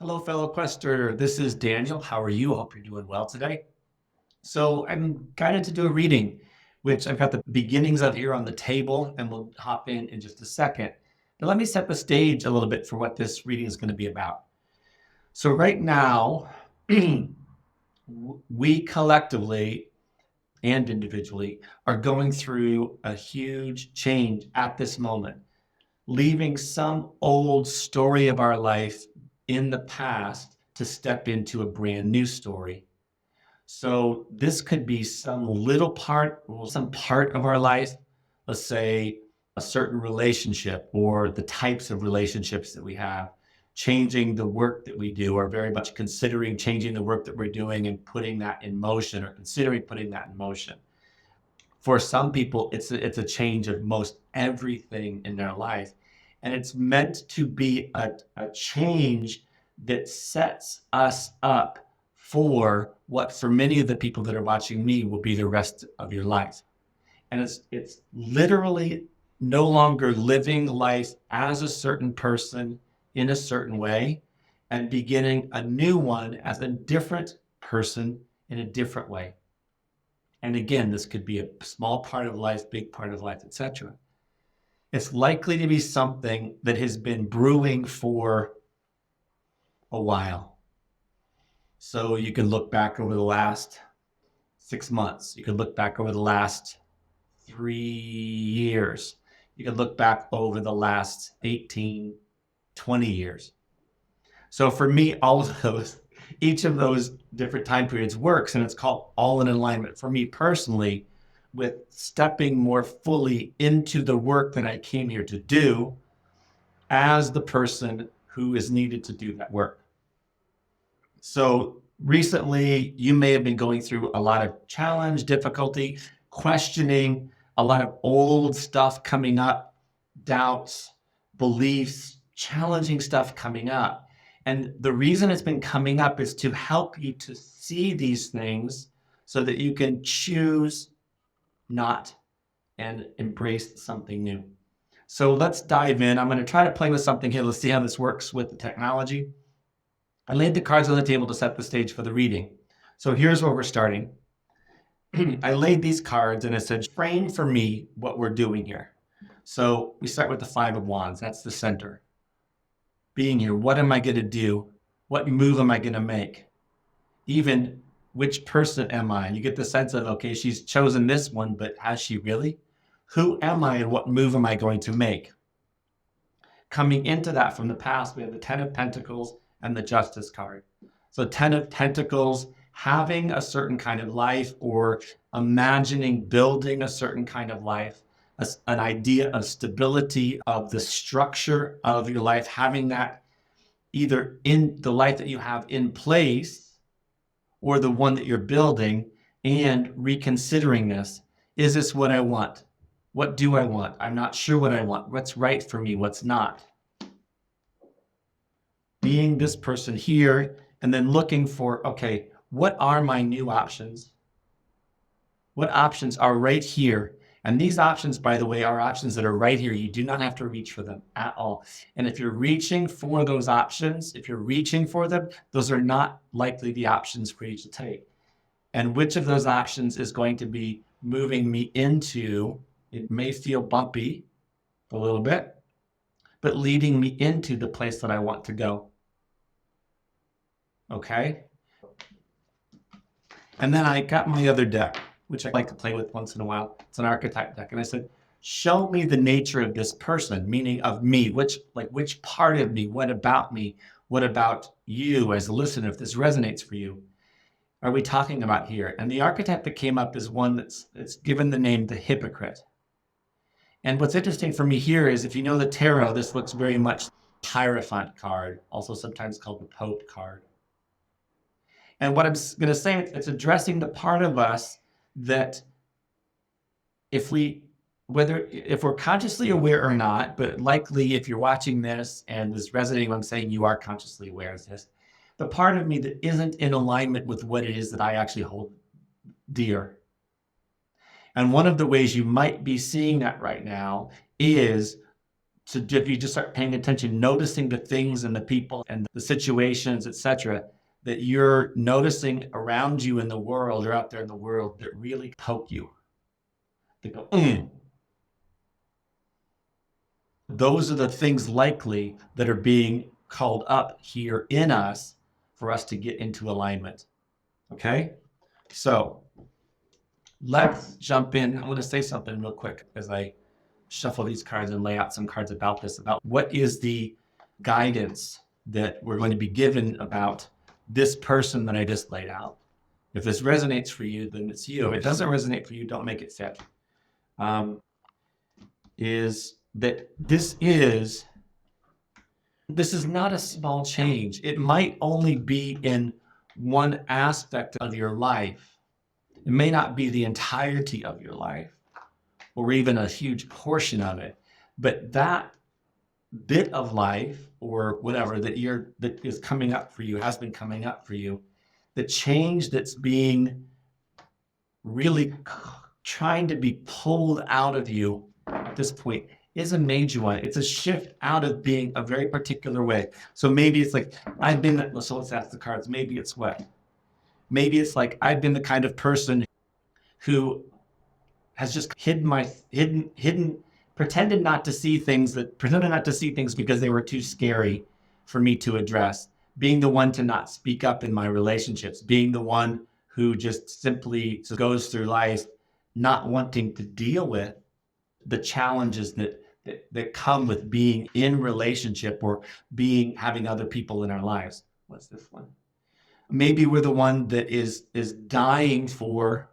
Hello, fellow Quester. This is Daniel. How are you? Hope you're doing well today. So I'm guided to do a reading, which I've got the beginnings of here on the table, and we'll hop in just a second. Now, let me set the stage a little bit for what this reading is going to be about. So right now, we collectively and individually are going through a huge change at this moment, leaving some old story of our life in the past to step into a brand new story. So this could be some little part, or some part of our life, let's say a certain relationship or the types of relationships that we have, changing the work that we do, or very much considering changing the work that we're doing and putting that in motion, or considering putting that in motion. For some people, it's a change of most everything in their life. And it's meant to be a change that sets us up for what, for many of the people that are watching me, will be the rest of your life. And it's literally no longer living life as a certain person in a certain way and beginning a new one as a different person in a different way. And again, this could be a small part of life, big part of life, etc. It's likely to be something that has been brewing for a while. So you can look back over the last 6 months. You could look back over the last 3 years. You could look back over the last 18, 20 years. So for me, all of those, each of those different time periods works, and it's called all in alignment for me personally, with stepping more fully into the work that I came here to do as the person who is needed to do that work. So recently, you may have been going through a lot of challenge, difficulty, questioning, a lot of old stuff coming up, doubts, beliefs, challenging stuff coming up. And the reason it's been coming up is to help you to see these things so that you can choose not and embrace something new. So let's dive in. I'm going to try to play with something here. Let's see how this works with the technology. I laid the cards on the table to set the stage for the reading. So here's where we're starting. I laid these cards and it said, frame for me what we're doing here. So we start with the Five of Wands. That's the center. Being here, what am I going to do? What move am I going to make? Even which person am I? You get the sense of, okay, she's chosen this one, but has she really? Who am I and what move am I going to make? Coming into that from the past, we have the Ten of Pentacles and the Justice card. So Ten of Pentacles, having a certain kind of life, or imagining building a certain kind of life, an idea of stability, of the structure of your life, having that either in the life that you have in place or the one that you're building, and reconsidering this. Is this what I want? What do I want? I'm not sure what I want. What's right for me? What's not? Being this person here, and then looking for, okay, what are my new options? What options are right here? And these options, by the way, are options that are right here. You do not have to reach for them at all. And if you're reaching for those options, if you're reaching for them, those are not likely the options for you to take. And which of those options is going to be moving me into, it may feel bumpy a little bit, but leading me into the place that I want to go. Okay? And then I got my other deck, which I like to play with once in a while. It's an archetype deck. And I said, show me the nature of this person, meaning of me, which part of me, what about me, what about you as a listener, if this resonates for you, are we talking about here? And the archetype that came up is one that's given the name the Hypocrite. And what's interesting for me here is, if you know the tarot, this looks very much Hierophant card, also sometimes called the Pope card. And what I'm going to say, it's addressing the part of us that if we're consciously aware or not, but likely if you're watching this and this resonating what I'm saying, you are consciously aware of this, the part of me that isn't in alignment with what it is that I actually hold dear. And one of the ways you might be seeing that right now is So if you just start paying attention, noticing the things and the people and the situations, etc., that you're noticing around you in the world or out there in the world that really poke you. They go, Those are the things likely that are being called up here in us for us to get into alignment. Okay? So let's jump in. I'm going to say something real quick as I shuffle these cards and lay out some cards about this, about what is the guidance that we're going to be given about this person that I just laid out. If this resonates for you, then it's you. If it doesn't resonate for you, don't make it fit. Is that this is not a small change. It might only be in one aspect of your life. It may not be the entirety of your life or even a huge portion of it, but that bit of life or whatever that is coming up for you, has been coming up for you, the change that's being really trying to be pulled out of you at this point is a major one. It's a shift out of being a very particular way. So maybe it's like, so let's ask the cards. Maybe it's what? Maybe it's like, I've been the kind of person who has just pretended not to see things because they were too scary for me to address. Being the one to not speak up in my relationships, being the one who just simply goes through life not wanting to deal with the challenges that come with being in relationship or having other people in our lives. What's this one? Maybe we're the one that is dying for.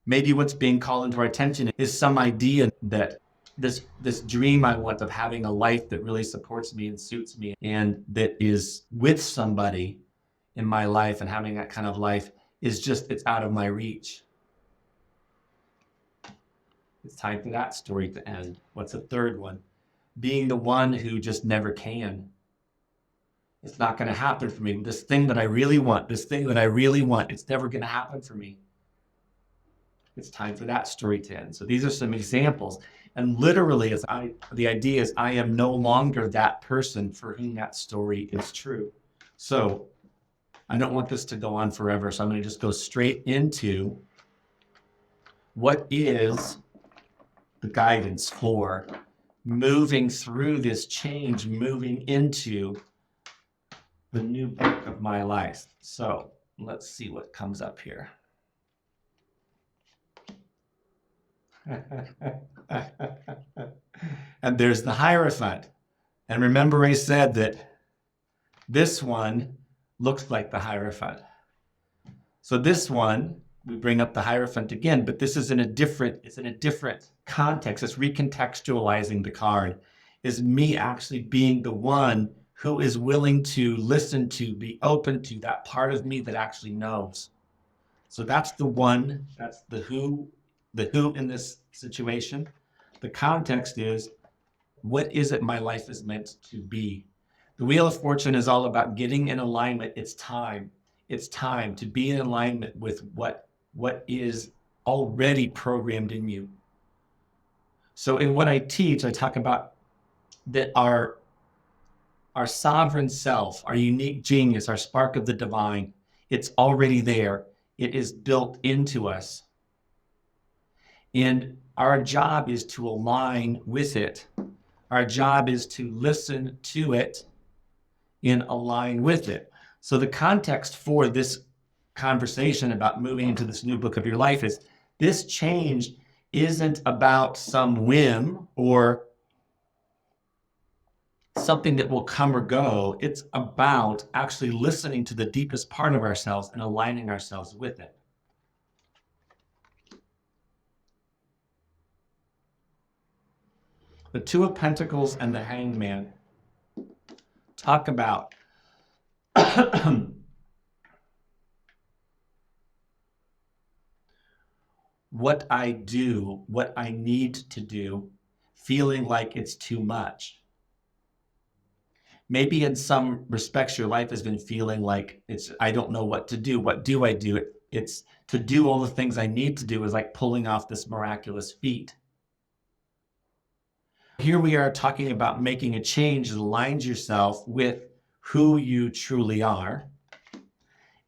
Maybe what's being called into our attention is some idea that this dream I want of having a life that really supports me and suits me and that is with somebody in my life, and having that kind of life it's out of my reach. It's time for that story to end. What's the third one? Being the one who just never can. It's not going to happen for me. This thing that I really want, it's never going to happen for me. It's time for that story to end. So these are some examples. And literally, the idea is I am no longer that person for whom that story is true. So I don't want this to go on forever. So I'm going to just go straight into what is the guidance for moving through this change, moving into the new book of my life. So let's see what comes up here. And there's the Hierophant. And remember I said that this one looks like the Hierophant. So this one, we bring up the Hierophant again, but this is in a different context. It's recontextualizing the card. Is me actually being the one who is willing to listen to, be open to that part of me that actually knows. So that's the one, that's the who in this situation. The context is, what is it my life is meant to be? The Wheel of Fortune is all about getting in alignment. It's time. It's time to be in alignment with what is already programmed in you. So in what I teach, I talk about that our sovereign self, our unique genius, our spark of the divine, it's already there. It is built into us. And our job is to align with it. Our job is to listen to it and align with it. So the context for this conversation about moving into this new book of your life is this change isn't about some whim or something that will come or go. It's about actually listening to the deepest part of ourselves and aligning ourselves with it. The Two of Pentacles and the Hanged Man talk about what I do, what I need to do, feeling like it's too much. Maybe in some respects, your life has been feeling like I don't know what to do. What do I do? It's to do all the things I need to do is like pulling off this miraculous feat. here we are talking about making a change that aligns yourself with who you truly are.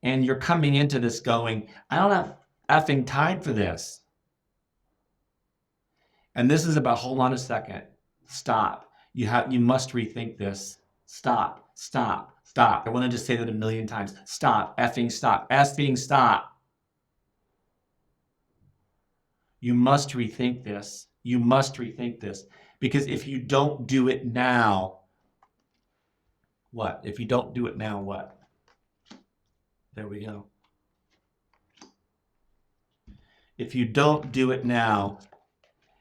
And you're coming into this going, I don't have effing time for this. And this is about, hold on a second, stop. You must rethink this. Stop, stop, stop. I want to just say that a million times. Stop, effing stop, effing stop. You must rethink this. You must rethink this. Because if you don't do it now, what? If you don't do it now, what? There we go. If you don't do it now,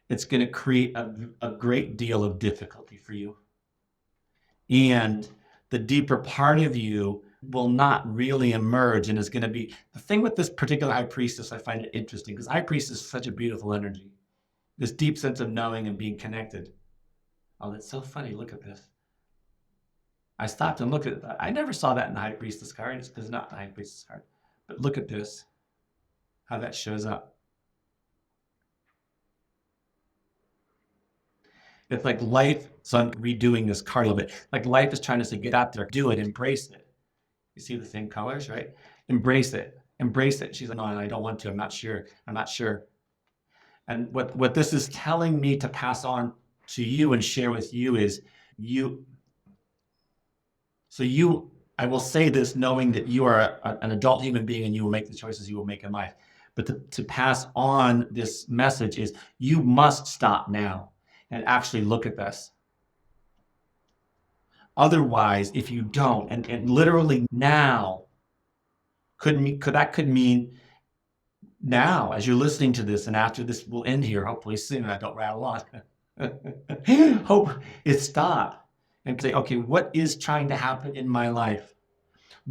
it's going to create a great deal of difficulty for you. And the deeper part of you will not really emerge, and is going to be the thing with this particular high priestess. I find it interesting because high priestess is such a beautiful energy, this deep sense of knowing and being connected. Oh, that's so funny. Look at this. I stopped and looked at that. I never saw that in the high priestess card. It's because it's not the high priestess card. But look at this, how that shows up. It's like life, so I'm redoing this card a little bit. Like life is trying to say, get out there, do it, embrace it. You see the same colors, right? Embrace it, embrace it. She's like, no, I don't want to, I'm not sure, I'm not sure. And what this is telling me to pass on to you and share with you is I will say this knowing that you are an adult human being and you will make the choices you will make in life. But to pass on this message is you must stop now and actually look at this. Otherwise, if you don't, and literally now, could mean now, as you're listening to this, and after this will end here, hopefully soon, I don't rattle on. Hope it stop and say, okay, what is trying to happen in my life?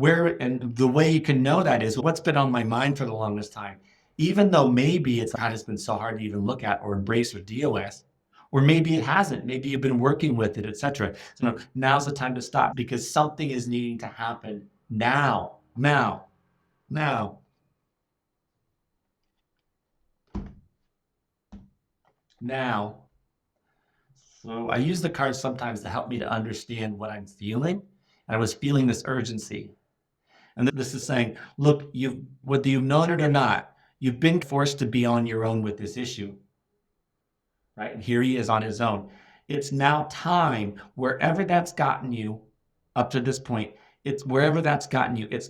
And the way you can know that is what's been on my mind for the longest time, even though maybe it's been so hard to even look at or embrace or deal with. Or maybe it hasn't. Maybe you've been working with it, etc. So now's the time to stop because something is needing to happen now. Now. So I use the cards sometimes to help me to understand what I'm feeling. And I was feeling this urgency. And this is saying, look, whether you've known it or not, you've been forced to be on your own with this issue. Right? And here he is on his own. It's now time, wherever that's gotten you up to this point, it's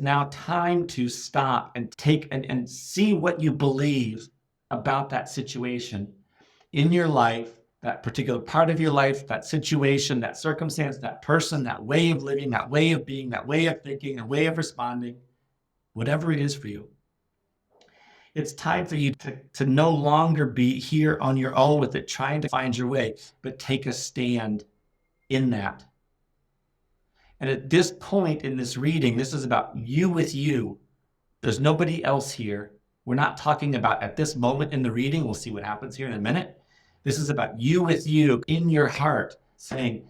now time to stop and take and see what you believe about that situation in your life, that particular part of your life, that situation, that circumstance, that person, that way of living, that way of being, that way of thinking, that way of responding, whatever it is for you. It's time for you to no longer be here on your own with it, trying to find your way, but take a stand in that. And at this point in this reading, this is about you with you. There's nobody else here. We're not talking about at this moment in the reading. We'll see what happens here in a minute. This is about you with you in your heart saying,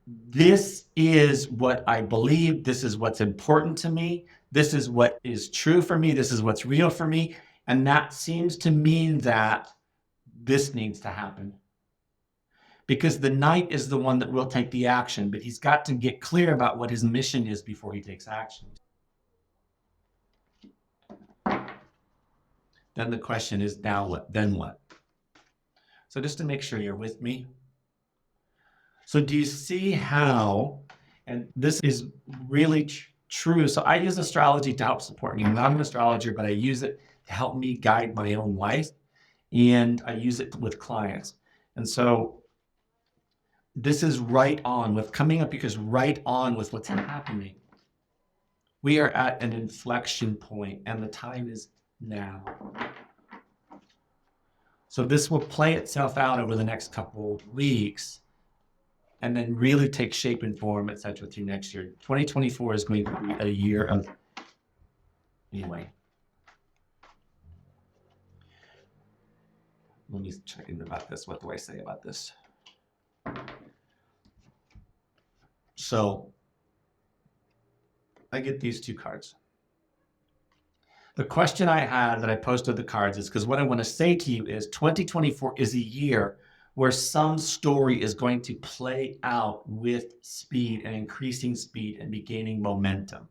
this is what I believe. This is what's important to me. This is what is true for me. This is what's real for me. And that seems to mean that this needs to happen. Because the knight is the one that will take the action, but he's got to get clear about what his mission is before he takes action. Then the question is, now what? Then what? So just to make sure you're with me. So do you see how, and this is really true. So I use astrology to help support me. I'm not an astrologer, but I use it to help me guide my own life. And I use it with clients. And so this is right on with coming up because right on with what's happening. We are at an inflection point and the time is now. So this will play itself out over the next couple of weeks and then really take shape and form, etc. through next year. 2024 is going to be a year of, anyway. Let me check in about this. What do I say about this? So I get these two cards. The question I had that I posted the cards is because what I want to say to you is 2024 is a year where some story is going to play out with speed and increasing speed and be gaining momentum.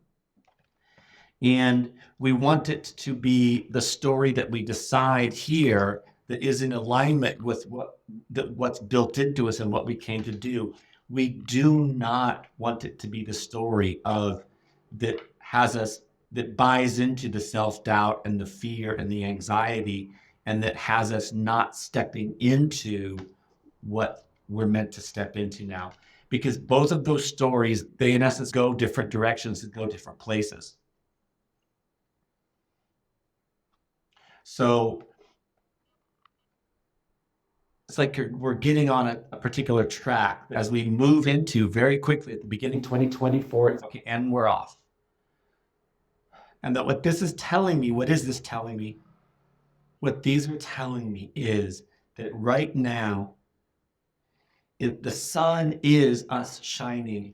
And we want it to be the story that we decide here that is in alignment with what's built into us and what we came to do. We do not want it to be the story of that has us, that buys into the self-doubt and the fear and the anxiety, and that has us not stepping into what we're meant to step into now. Because both of those stories, they in essence go different directions and go different places. So it's like we're getting on a particular track as we move into very quickly at the beginning 2024, okay, and we're off. And that what this is telling me, what is this telling me? What these are telling me is that right now, the sun is us shining.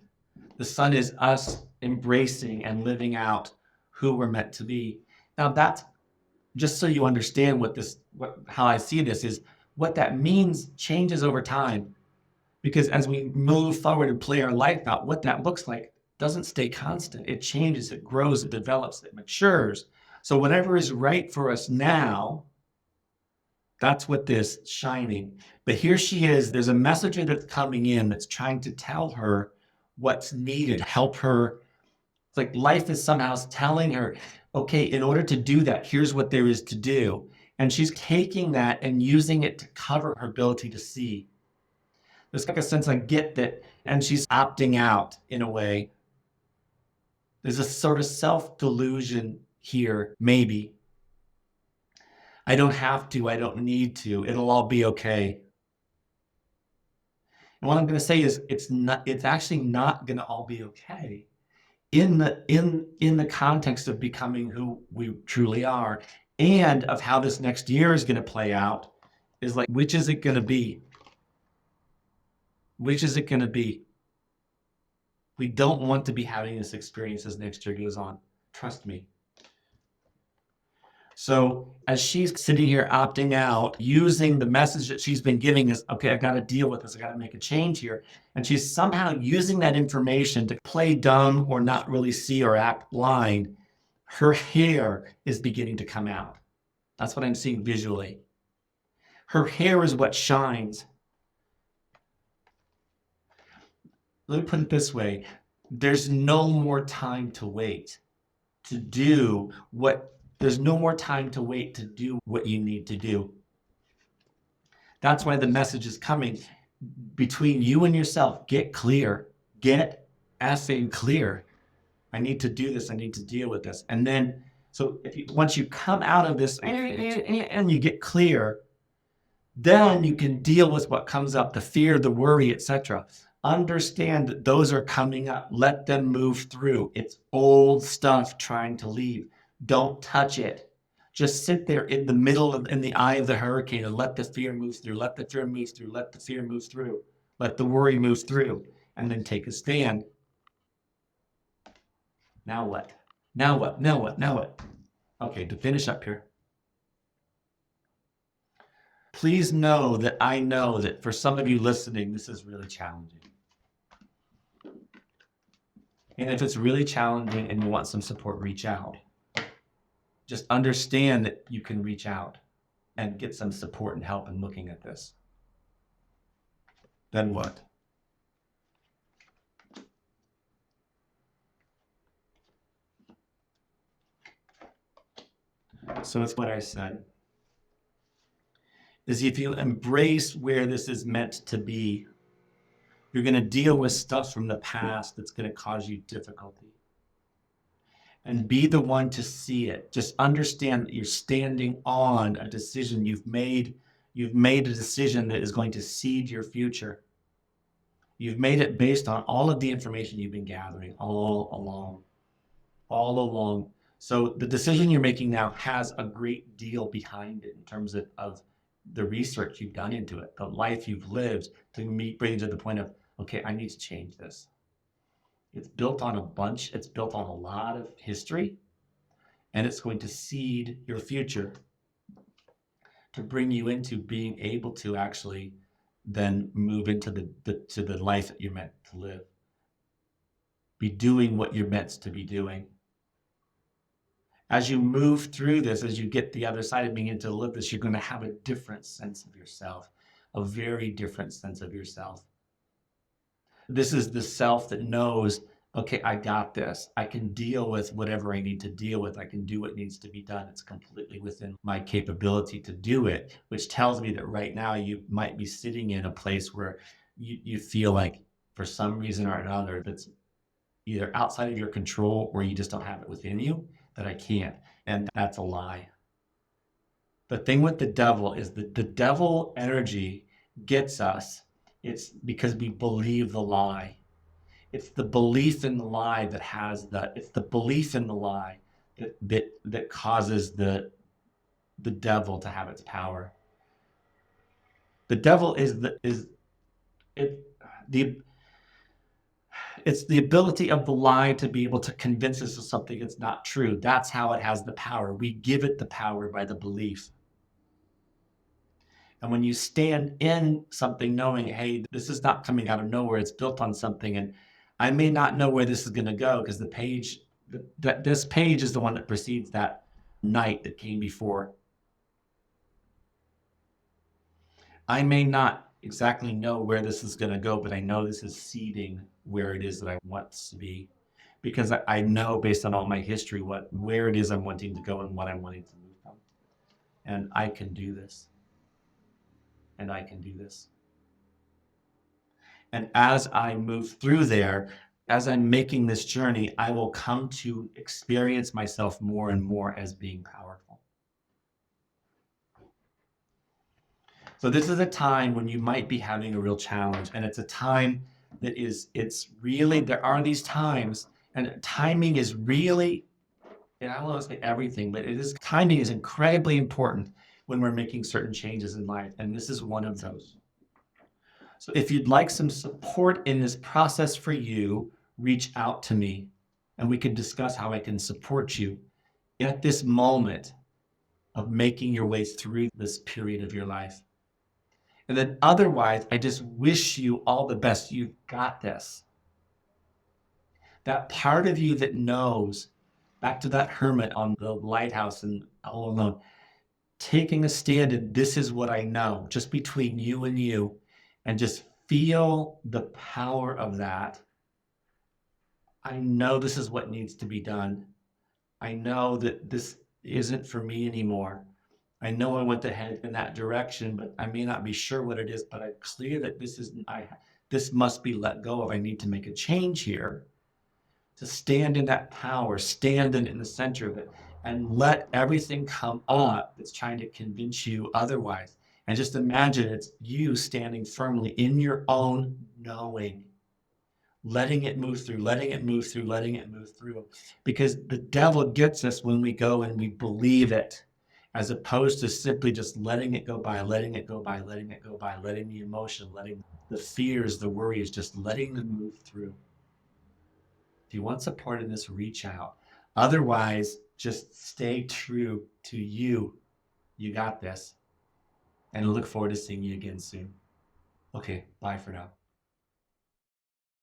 The sun is us embracing and living out who we're meant to be. Now that's just so you understand how I see this is what that means changes over time. Because as we move forward and play our life out, what that looks like doesn't stay constant. It changes, it grows, it develops, it matures. So whatever is right for us now, that's what this shining. But here she is, there's a messenger that's coming in that's trying to tell her what's needed, help her. It's like life is somehow telling her, okay, in order to do that, here's what there is to do. And she's taking that and using it to cover her ability to see. There's like a sense I get that, and she's opting out in a way. There's a sort of self-delusion here, maybe. I don't have to, I don't need to, it'll all be okay. And what I'm going to say is it's actually not going to all be okay in the context of becoming who we truly are and of how this next year is going to play out. Is like, which is it going to be? Which is it going to be? We don't want to be having this experience as next year goes on. Trust me. So as she's sitting here opting out, using the message that she's been giving is, okay, I've got to deal with this. I got to make a change here. And she's somehow using that information to play dumb or not really see or act blind. Her hair is beginning to come out. That's what I'm seeing visually. Her hair is what shines. Let me put it this way. There's no more time to wait to do what There's no more time to wait to do what you need to do. That's why the message is coming between you and yourself. Get clear. Get effing clear. I need to do this. I need to deal with this. And then, so once you come out of this and you get clear, then you can deal with what comes up, the fear, the worry, etc. Understand that those are coming up. Let them move through. It's old stuff trying to leave. Don't touch it. Just sit there in the middle in the eye of the hurricane and let the fear move through. Let the fear move through. Let the fear move through. Let the worry move through. And then take a stand. Now what? Now what? Now what? Now what? Okay, to finish up here. Please know that I know that for some of you listening, this is really challenging. And if it's really challenging and you want some support, reach out. Just understand that you can reach out and get some support and help in looking at this. Then what? So it's what I said. Is if you embrace where this is meant to be, you're going to deal with stuff from the past that's going to cause you difficulty. And be the one to see it. Just understand that you're standing on a decision you've made. You've made a decision that is going to seed your future. You've made it based on all of the information you've been gathering all along. So the decision you're making now has a great deal behind it in terms of the research you've done into it, the life you've lived to bring you to the point of, okay, I need to change this. It's built on a lot of history, and it's going to seed your future to bring you into being able to actually then move into the life that you're meant to live. Be doing what you're meant to be doing. As you move through this, as you get the other side of being able to live this, you're going to have a different sense of yourself, a very different sense of yourself. This is the self that knows, okay, I got this. I can deal with whatever I need to deal with. I can do what needs to be done. It's completely within my capability to do it, which tells me that right now you might be sitting in a place where you feel like for some reason or another that's either outside of your control or you just don't have it within you, that I can't. And that's a lie. The thing with the devil is that the devil energy gets us. It's because we believe the lie. It's the belief in the lie that has that. It's the belief in the lie that causes the devil to have its power. The devil is it's the ability of the lie to be able to convince us of something that's not true. That's how it has the power. We give it the power by the belief. And when you stand in something knowing, hey, this is not coming out of nowhere, it's built on something, and I may not know where this is going to go because this page is the one that precedes that night that came before. I may not exactly know where this is going to go, but I know this is seeding where it is that I want to be, because I know based on all my history where it is I'm wanting to go and what I'm wanting to move from. And I can do this. And I can do this. And as I move through there, as I'm making this journey, I will come to experience myself more and more as being powerful. So this is a time when you might be having a real challenge, and it's a time that there are these times, and timing is really, and I don't want to say everything, but timing is incredibly important when we're making certain changes in life, and this is one of those. So if you'd like some support in this process for you, reach out to me and we can discuss how I can support you at this moment of making your way through this period of your life. And then otherwise, I just wish you all the best. You've got this. That part of you that knows, back to that hermit on the lighthouse and all alone, taking a stand and this is what I know, just between you and you, and just feel the power of that. I know this is what needs to be done. I know that this isn't for me anymore. I know I went to head in that direction, but I may not be sure what it is, but I'm clear that this must be let go of. I need to make a change here to stand in that power, stand in the center of it, and let everything come up that's trying to convince you otherwise. And just imagine it's you standing firmly in your own knowing, letting it move through, letting it move through, letting it move through. Because the devil gets us when we go and we believe it, as opposed to simply just letting it go by, letting it go by, letting it go by, letting the emotion, letting the fears, the worries, just letting them move through. If you want support in this, reach out. Otherwise, just stay true to you. You got this. And I look forward to seeing you again soon. Okay, bye for now.